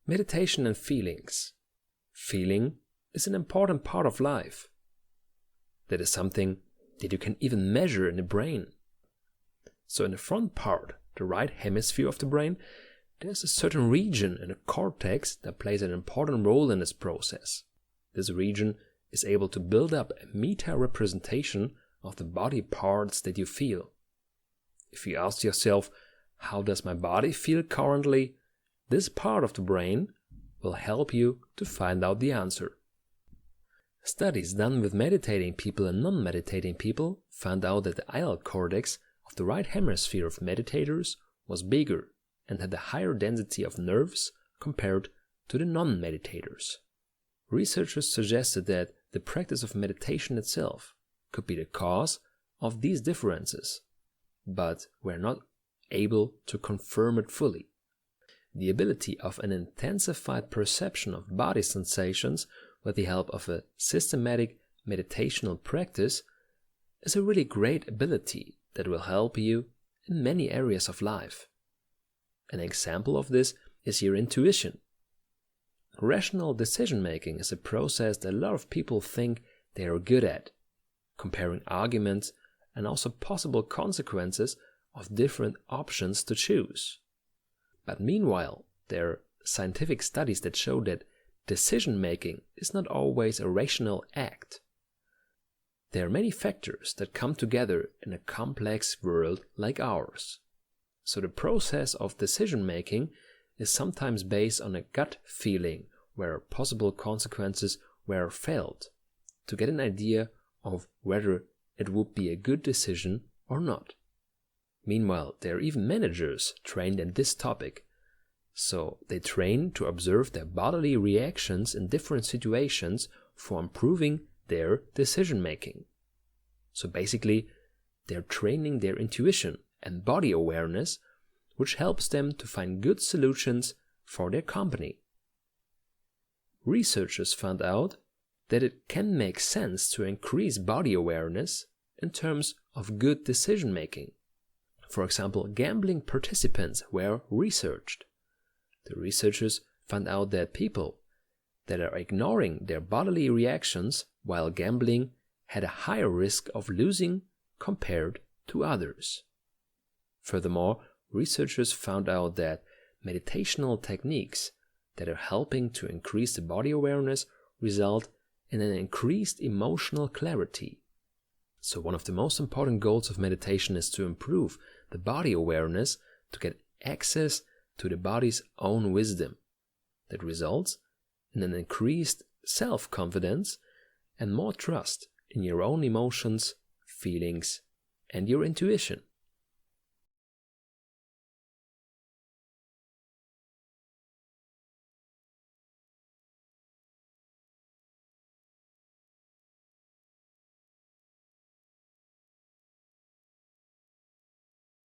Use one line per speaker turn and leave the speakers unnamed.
Meditation and feelings. Feeling is an important part of life. That is something that you can even measure in the brain. So in the front part, the right hemisphere of the brain, there's a certain region in the cortex that plays an important role in this process. This region is able to build up a meta-representation of the body parts that you feel. If you ask yourself, how does my body feel currently? This part of the brain will help you to find out the answer. Studies done with meditating people and non-meditating people found out that the islet cortex of the right hemisphere of meditators was bigger and had a higher density of nerves compared to the non-meditators. Researchers suggested that the practice of meditation itself could be the cause of these differences, but were not able to confirm it fully. The ability of an intensified perception of body sensations with the help of a systematic meditational practice is a really great ability that will help you in many areas of life. An example of this is your intuition. Rational decision-making is a process that a lot of people think they are good at, comparing arguments and also possible consequences of different options to choose. But meanwhile, there are scientific studies that show that decision-making is not always a rational act. There are many factors that come together in a complex world like ours. So the process of decision-making is sometimes based on a gut feeling where possible consequences were felt, to get an idea of whether it would be a good decision or not. Meanwhile, there are even managers trained in this topic. So they train to observe their bodily reactions in different situations for improving their decision-making. So basically, they're training their intuition and body awareness, which helps them to find good solutions for their company. Researchers found out that it can make sense to increase body awareness in terms of good decision-making. For example, gambling participants were researched. The researchers found out that people that are ignoring their bodily reactions while gambling had a higher risk of losing compared to others. Furthermore, researchers found out that meditational techniques that are helping to increase the body awareness result in an increased emotional clarity. So one of the most important goals of meditation is to improve the body awareness to get access to the body's own wisdom. That results in an increased self-confidence and more trust in your own emotions, feelings, and your intuition.